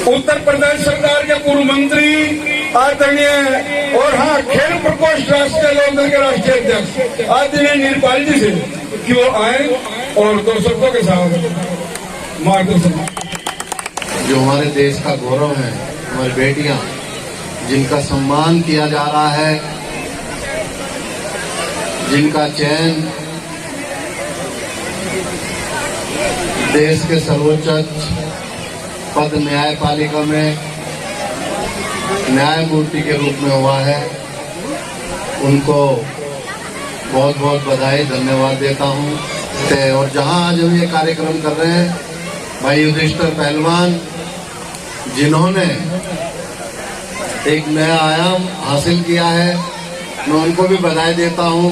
उत्तर प्रदेश सरकार के पूर्व मंत्री आदरणीय और हाँ खेल प्रकोष्ठ राष्ट्रीय लोकदल के राष्ट्रीय अध्यक्ष आदरणीय नीरपाल जी से कि वो आए और दो शब्दों के साथ मार्गदर्शन। जो हमारे देश का गौरव है, हमारी बेटियां जिनका सम्मान किया जा रहा है, जिनका चयन देश के सर्वोच्च पद न्यायपालिका में न्यायमूर्ति के रूप में हुआ है, उनको बहुत बहुत बधाई धन्यवाद देता हूं। और जहां आज हम ये कार्यक्रम कर रहे हैं, भाई युधिष्ठिर पहलवान जिन्होंने एक नया आयाम हासिल किया है, मैं उनको भी बधाई देता हूं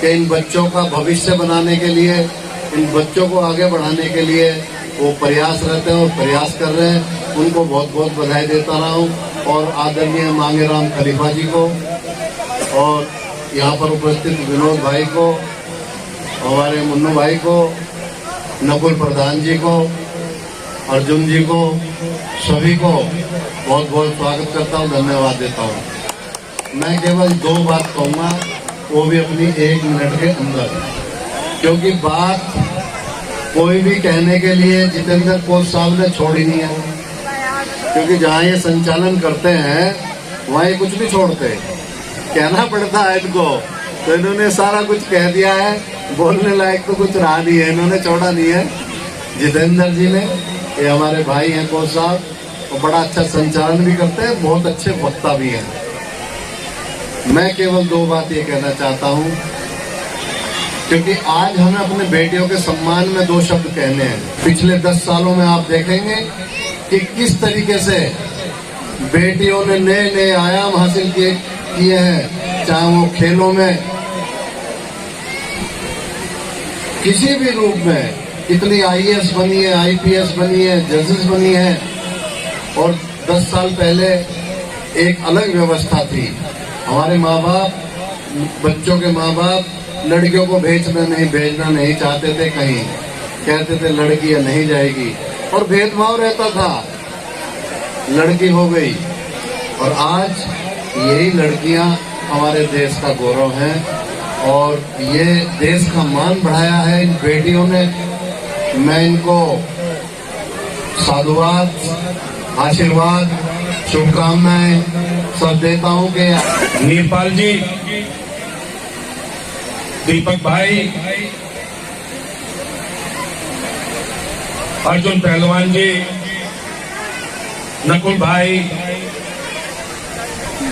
कि इन बच्चों का भविष्य बनाने के लिए, इन बच्चों को आगे बढ़ाने के लिए वो प्रयासरत हैं और प्रयास कर रहे हैं। उनको बहुत बहुत बधाई देता रहा हूँ। और आदरणीय मांगेराम खलीफा जी को और यहाँ पर उपस्थित विनोद भाई को, हमारे मुन्नू भाई को, नकुल प्रधान जी को, अर्जुन जी को, सभी को बहुत बहुत स्वागत करता हूँ, धन्यवाद देता हूँ। मैं केवल दो बात कहूँगा, वो भी अपनी 1 मिनट के अंदर, क्योंकि बात कोई भी कहने के लिए जितेंद्र कोच साहब ने छोड़ी नहीं है, क्योंकि जहाँ ये संचालन करते हैं वहाँ ये कुछ भी छोड़ते, कहना पड़ता है इनको, तो इन्होंने सारा कुछ कह दिया है, बोलने लायक तो कुछ रहा नहीं है, इन्होंने छोड़ा नहीं है जितेंद्र जी ने। ये हमारे भाई हैं कोच साहब, और बड़ा अच्छा संचालन भी करते हैं, बहुत अच्छे वक्ता भी हैं। मैं केवल 2 बात ये कहना चाहता हूँ, क्योंकि आज हमें अपने बेटियों के सम्मान में 2 शब्द कहने हैं। पिछले 10 सालों में आप देखेंगे कि किस तरीके से बेटियों ने नए नए आयाम हासिल किए हैं, चाहे वो खेलों में किसी भी रूप में, कितनी IAS बनी है, IPS बनी है, जजेस बनी है। और 10 साल पहले एक अलग व्यवस्था थी। हमारे माँ बाप, बच्चों के माँ बाप लड़कियों को भेजना नहीं चाहते थे कहीं, कहते थे लड़की नहीं जाएगी, और भेदभाव रहता था, लड़की हो गई। और आज यही लड़कियां हमारे देश का गौरव हैं, और ये देश का मान बढ़ाया है इन बेटियों ने। मैं इनको साधुवाद, आशीर्वाद, शुभकामनाएं सब देता हूं कि नीरपाल जी, दीपक भाई, अर्जुन पहलवान जी, नकुल भाई,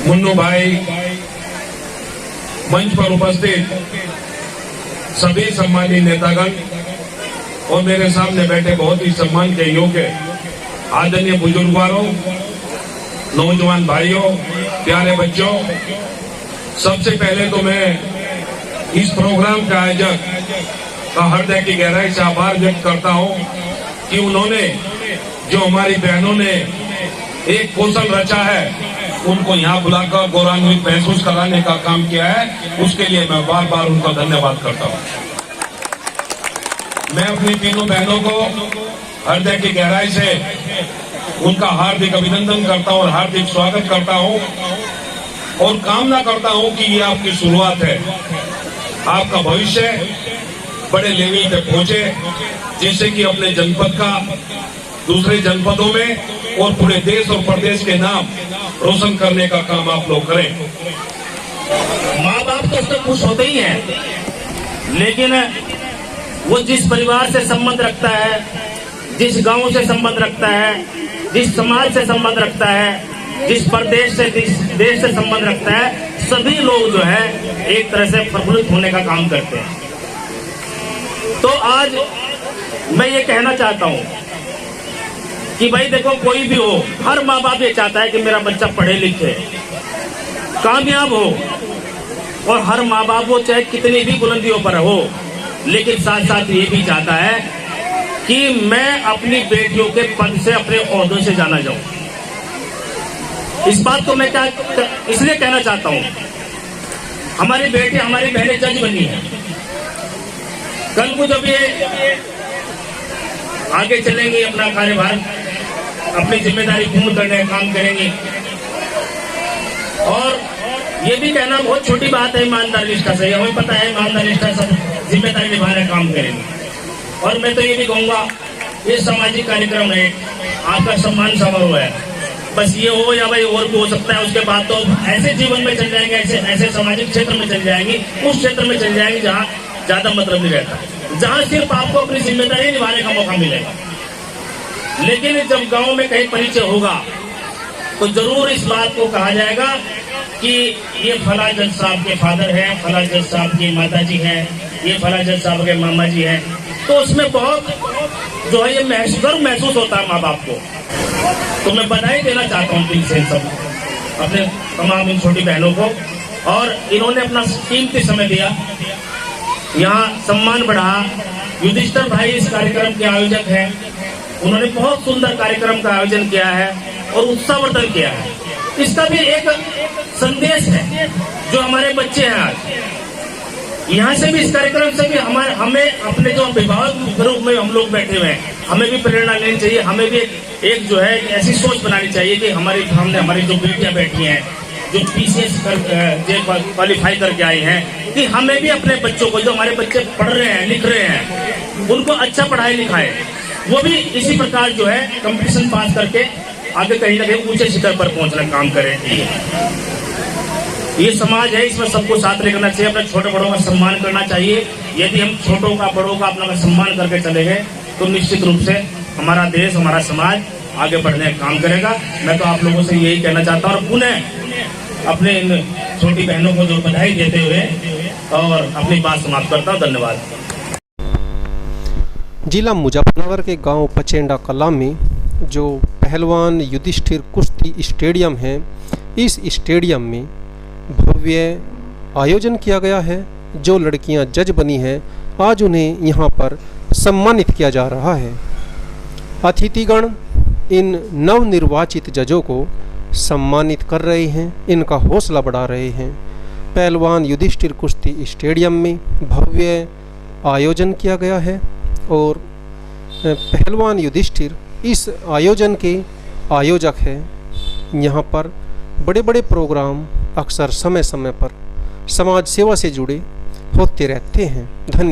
मुन्नू भाई, मंच पर उपस्थित सभी सम्मानित नेतागण और मेरे सामने बैठे बहुत ही सम्मान के योग्य आदरणीय बुजुर्गवारों, नौजवान भाइयों, प्यारे बच्चों, सबसे पहले तो मैं इस प्रोग्राम के आयोजक का हृदय की गहराई से आभार व्यक्त करता हूं कि उन्होंने, जो हमारी बहनों ने एक कौशल रचा है, उनको यहाँ बुलाकर गौरवान्वित महसूस कराने का काम किया है। उसके लिए मैं बार बार उनका धन्यवाद करता हूँ। मैं अपनी तीनों बहनों को हृदय की गहराई से उनका हार्दिक अभिनंदन करता हूँ और हार्दिक स्वागत करता हूँ, और कामना करता हूँ कि ये आपकी शुरुआत है, आपका भविष्य बड़े लेवल पे पहुंचे, जिससे कि अपने जनपद का दूसरे जनपदों में और पूरे देश और प्रदेश के नाम रोशन करने का काम आप लोग करें। माँ बाप तो उससे खुश होते ही हैं, लेकिन वो जिस परिवार से संबंध रखता है, जिस गांव से संबंध रखता है, जिस समाज से संबंध रखता है, जिस प्रदेश से, जिस देश से संबंध रखता है, सभी लोग जो है एक तरह से प्रफुल्लित होने का काम करते हैं। तो आज मैं ये कहना चाहता हूँ कि भाई देखो, कोई भी हो, हर माँ बाप ये चाहता है कि मेरा बच्चा पढ़े लिखे, कामयाब हो, और हर माँ बाप वो चाहे कितनी भी बुलंदियों पर हो, लेकिन साथ साथ ये भी चाहता है कि मैं अपनी बेटियों के पद से, अपने ओहदों से जाना जाऊं। इस बात को मैं क्या इसलिए कहना चाहता हूं, हमारी बेटी, हमारी बहनें जज बनी है, कल को जब ये आगे चलेंगे अपना कार्यभार अपनी जिम्मेदारी पूर्ण करने का काम करेंगे। और ये भी कहना बहुत छोटी बात है ईमानदार निष्ठा से, हमें पता है ईमानदार निष्ठा से जिम्मेदारी निभाने का काम करेंगे। और मैं तो ये भी कहूँगा, ये सामाजिक कार्यक्रम है, आपका सम्मान समारोह है, बस ये हो या भाई और भी हो सकता है, उसके बाद तो ऐसे जीवन में चल जाएंगे, ऐसे सामाजिक क्षेत्र में चल जाएंगे, उस क्षेत्र में चल जाएंगे जहाँ ज्यादा मतलब नहीं रहता, जहाँ सिर्फ आपको अपनी जिम्मेदारी निभाने का मौका मिलेगा। लेकिन जब गांव में कहीं परिचय होगा तो जरूर इस बात को कहा जाएगा कि ये फला जज साहब के फादर हैं, फला जज साहब की माता जी हैं, ये फला जज साहब के मामा जी हैं। तो उसमें बहुत जो है ये गर्व महसूस होता है माँ बाप को। तो मैं बधाई देना चाहता हूँ दिल से सब अपने तमाम इन छोटी बहनों को, और इन्होंने अपना कीमती समय दिया, यहाँ सम्मान बढ़ा। युधिष्ठिर भाई इस कार्यक्रम के आयोजक हैं, उन्होंने बहुत सुंदर कार्यक्रम का आयोजन किया है और उत्साहवर्धन किया है। इसका भी एक संदेश है जो हमारे बच्चे हैं आज, यहाँ से भी इस कार्यक्रम से भी हमें अपने जो अभिभावक ग्रुप में हम लोग बैठे हुए हैं, हमें भी प्रेरणा लेनी चाहिए। हमें भी एक जो है ऐसी सोच बनानी चाहिए कि हमारे सामने हमारी जो बेटियां बैठी हैं, जो पीसीएस क्वालिफाई करके आई हैं, कि हमें भी अपने बच्चों को, जो हमारे बच्चे पढ़ रहे हैं, लिख रहे हैं, उनको अच्छा पढ़ाई लिखाएं, वो भी इसी प्रकार जो है कंपटीशन पास करके आगे कहीं ना कहीं ऊंचे शिखर पर पहुंचने का काम करें। ये समाज है, इसमें सबको साथ लेकर चाहिए, अपने छोटे बड़ों का सम्मान करना चाहिए। यदि हम छोटों का बड़ों का अपना सम्मान करके चले गए तो निश्चित रूप से हमारा देश, हमारा समाज आगे बढ़ने का काम करेगा। मैं तो आप लोगों से यही कहना चाहता हूँ और पुनः अपने इन छोटी बहनों को जो बधाई देते हुए और अपनी बात समाप्त करता हूँ। धन्यवाद। जिला मुजफ्फरनगर के गांव पचेंडा कला में जो पहलवान युधिष्ठिर कुश्ती स्टेडियम है, इस स्टेडियम में भव्य आयोजन किया गया है। जो लड़कियां जज बनी हैं, आज उन्हें यहां पर सम्मानित किया जा रहा है। अतिथिगण इन नवनिर्वाचित जजों को सम्मानित कर रहे हैं, इनका हौसला बढ़ा रहे हैं। पहलवान युधिष्ठिर कुश्ती स्टेडियम में भव्य आयोजन किया गया है और पहलवान युधिष्ठिर इस आयोजन के आयोजक हैं। यहाँ पर बड़े बड़े प्रोग्राम अक्सर समय समय पर समाज सेवा से जुड़े होते रहते हैं। धन्यवाद।